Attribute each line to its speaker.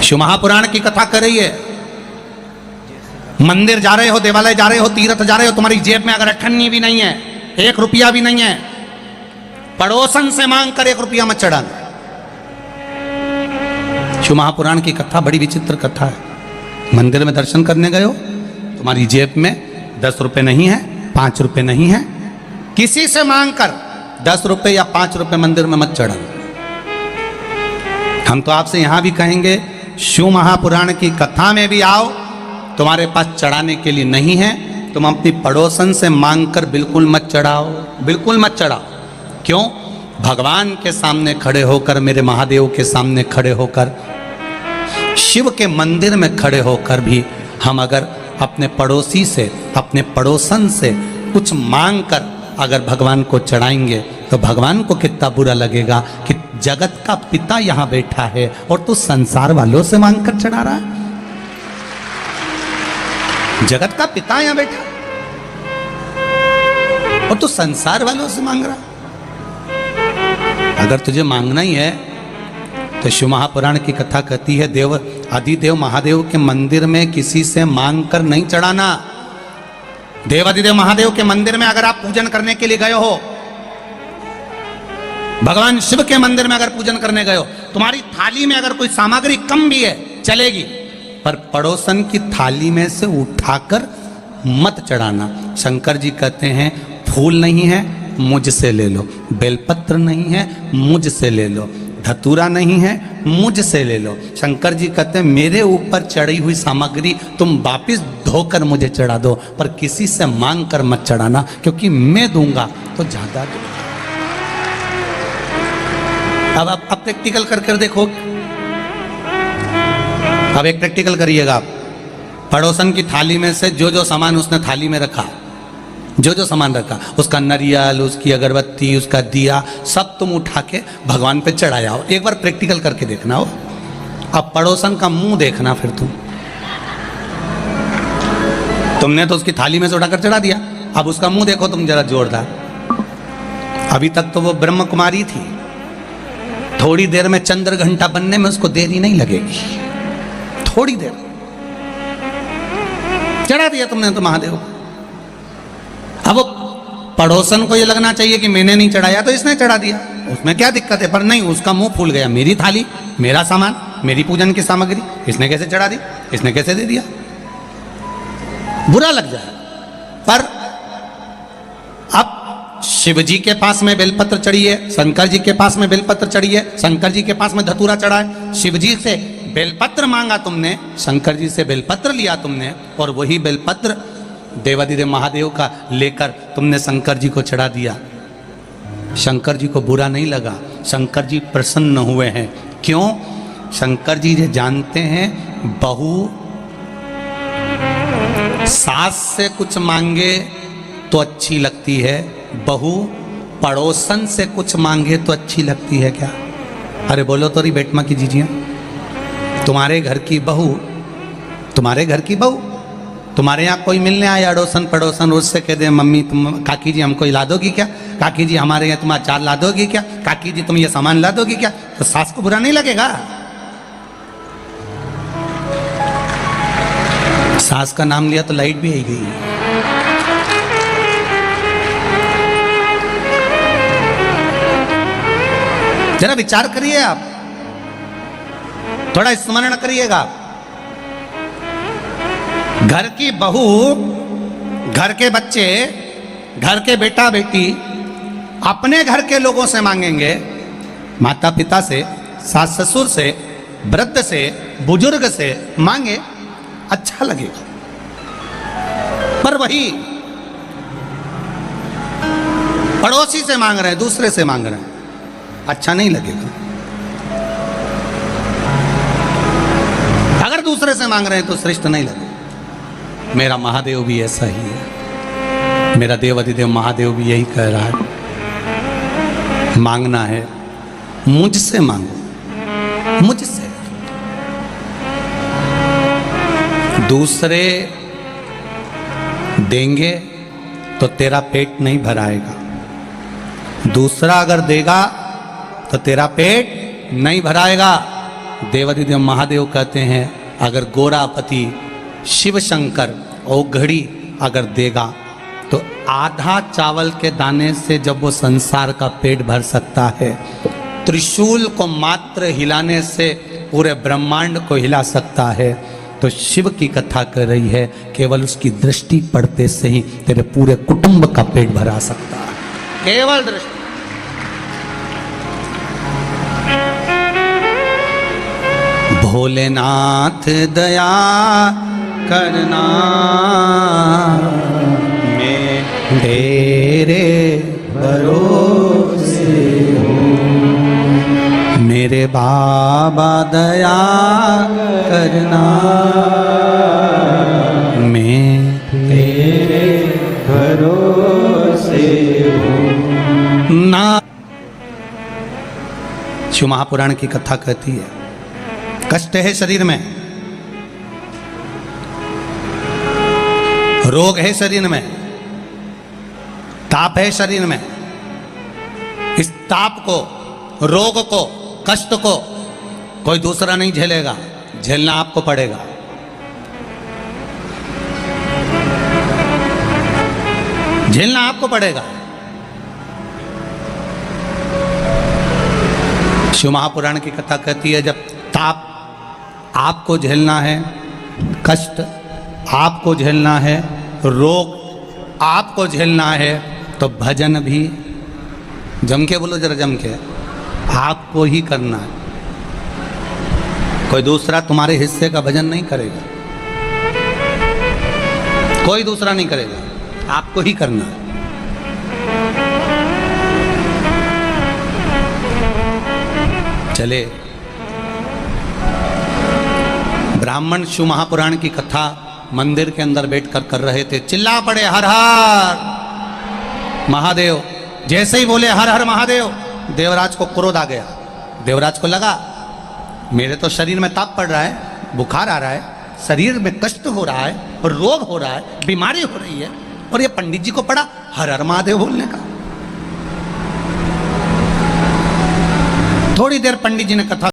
Speaker 1: शिव महापुराण की कथा कर रही है। मंदिर जा रहे हो, देवालय जा रहे हो, तीर्थ जा रहे हो, तुम्हारी जेब में अगर अठन्नी भी नहीं है, 1 रुपया भी नहीं है, पड़ोसन से मांग कर 1 रुपया मत चढ़ाना। शिव महापुराण की कथा बड़ी विचित्र कथा है। मंदिर में दर्शन करने गए हो, तुम्हारी जेब में 10 रुपए नहीं है, 5 रुपए नहीं है, किसी से मांग कर 10 रुपए या 5 रुपए मंदिर में मत चढ़ाना। हम तो आपसे यहां भी कहेंगे, शिव महापुराण की कथा में भी आओ, तुम्हारे पास चढ़ाने के लिए नहीं है, तुम अपनी पड़ोसन से मांग कर बिल्कुल मत चढ़ाओ, बिल्कुल मत चढ़ाओ। क्यों? भगवान के सामने खड़े होकर, मेरे महादेव के सामने खड़े होकर, शिव के मंदिर में खड़े होकर भी हम अगर अपने पड़ोसी से, अपने पड़ोसन से कुछ मांग कर अगर भगवान को चढ़ाएंगे तो भगवान को कितना बुरा लगेगा कि जगत का पिता यहां बैठा है और तू संसार वालों से मांग कर चढ़ा रहा है। जगत का पिता यहां बैठा और तू संसार वालों से मांग रहा। अगर तुझे मांगना ही है तो शिव महापुराण की कथा कहती है, देव आदिदेव महादेव के मंदिर में किसी से मांग कर नहीं चढ़ाना। देव आदिदेव महादेव के मंदिर में अगर आप पूजन करने के लिए गए हो, भगवान शिव के मंदिर में अगर पूजन करने गए हो, तुम्हारी थाली में अगर कोई सामग्री कम भी है चलेगी, पर पड़ोसन की थाली में से उठाकर मत चढ़ाना। शंकर जी कहते हैं, फूल नहीं है मुझसे ले लो, बेलपत्र नहीं है मुझसे ले लो, धतूरा नहीं है मुझसे ले लो। शंकर जी कहते हैं, मेरे ऊपर चढ़ी हुई सामग्री तुम वापिस धोकर मुझे चढ़ा दो, पर किसी से मांग कर मत चढ़ाना, क्योंकि मैं दूंगा तो ज्यादा दूंगा। अब आप प्रैक्टिकल कर देखो। अब एक प्रैक्टिकल करिएगा आप। पड़ोसन की थाली में से जो जो सामान उसने थाली में रखा, जो जो सामान रखा, उसका नरियल, उसकी अगरबत्ती, उसका दिया, सब तुम उठा के भगवान पे चढ़ाया हो। एक बार प्रैक्टिकल करके देखना हो। अब पड़ोसन का मुंह देखना, फिर तुमने तो उसकी थाली में से उठाकर चढ़ा दिया, अब उसका मुंह देखो तुम जरा जोरदार। अभी तक तो वो ब्रह्म कुमारी थी, थोड़ी देर में चंद्र घंटा बनने में उसको देरी नहीं लगेगी, थोड़ी देर चढ़ा दिया तुमने तो महादेव। अब वो पड़ोसन को ये लगना चाहिए कि मैंने नहीं चढ़ाया तो इसने चढ़ा दिया, उसमें क्या दिक्कत है, पर नहीं, उसका मुंह फूल गया। मेरी थाली, मेरा सामान, मेरी पूजन की सामग्री इसने कैसे चढ़ा दी, इसने कैसे दे दिया, बुरा लग जाए। पर अब शिव जी के पास में बेलपत्र चढ़ी है, शंकर जी के पास में बेलपत्र चढ़ी है, शंकर जी के पास में धतूरा चढ़ा है। शिव जी से बेलपत्र मांगा तुमने, शंकर जी से बेलपत्र लिया तुमने, और वही बेलपत्र देवादिदेव महादेव का लेकर तुमने शंकर जी को चढ़ा दिया। शंकर जी को बुरा नहीं लगा, शंकर जी प्रसन्न हुए हैं। क्यों? शंकर जी ये जानते हैं, बहू सास से कुछ मांगे तो अच्छी लगती है, बहू पड़ोसन से कुछ मांगे तो अच्छी लगती है क्या? अरे बोलो तो रही बेटमा की जीजिया, तुम्हारे घर की बहू, तुम्हारे घर की बहू, तुम्हारे यहाँ कोई मिलने आए अड़ोसन पड़ोसन, उससे कह दे, मम्मी तुम, काकी जी हमको ला दोगी क्या, काकी जी हमारे यहाँ तुम अचार ला दोगी क्या, काकी जी तुम ये सामान ला दोगी क्या, तो सास को बुरा नहीं लगेगा? सास का नाम लिया तो लाइट भी आई गई। जरा विचार करिए आप, थोड़ा स्मरण करिएगा। घर की बहू, घर के बच्चे, घर के बेटा बेटी अपने घर के लोगों से मांगेंगे, माता पिता से, सास ससुर से, वृद्ध से, बुजुर्ग से मांगे, अच्छा लगेगा। पर वही पड़ोसी से मांग रहे हैं, दूसरे से मांग रहे हैं, अच्छा नहीं लगेगा। अगर दूसरे से मांग रहे हैं तो श्रेष्ठ नहीं लगेगा। मेरा महादेव भी ऐसा ही है, मेरा देवादिदेव महादेव भी यही कह रहा है, मांगना है मुझसे मांगो, मुझसे। दूसरे देंगे तो तेरा पेट नहीं भराएगा, दूसरा अगर देगा तो तेरा पेट नहीं भराएगा। देवाधिदेव महादेव कहते हैं अगर गोरापति शिव शंकर और घड़ी अगर देगा तो आधा चावल के दाने से जब वो संसार का पेट भर सकता है, त्रिशूल को मात्र हिलाने से पूरे ब्रह्मांड को हिला सकता है, तो शिव की कथा कर रही है केवल उसकी दृष्टि पड़ते से ही तेरे पूरे कुटुंब का पेट भरा सकता है, केवल दृष्टि। भोलेनाथ दया करना मैं तेरे भरोसे हूँ, मेरे बाबा दया करना मैं तेरे भरोसे हूँ ना। शिव महापुराण की कथा कहती है कष्ट है शरीर में, रोग है शरीर में, ताप है शरीर में। इस ताप को, रोग को, कष्ट को कोई दूसरा नहीं झेलेगा, झेलना आपको पड़ेगा। झेलना आपको पड़ेगा। शिव महापुराण की कथा कहती है जब ताप आपको झेलना है, कष्ट आपको झेलना है, रोग आपको झेलना है, तो भजन भी जम के बोलो जरा, जम के आपको ही करना है। कोई दूसरा तुम्हारे हिस्से का भजन नहीं करेगा, कोई दूसरा नहीं करेगा, आपको ही करना है। चले ब्राह्मण शिव महापुराण की कथा मंदिर के अंदर बैठकर कर रहे थे, चिल्ला पड़े हर हर महादेव। जैसे ही बोले हर हर महादेव, देवराज को क्रोध आ गया। देवराज को लगा मेरे तो शरीर में ताप पड़ रहा है, बुखार आ रहा है, शरीर में कष्ट हो रहा है और रोग हो रहा है, बीमारी हो रही है, और ये पंडित जी को पड़ा हर हर महादेव बोलने का। थोड़ी देर पंडित जी ने कथा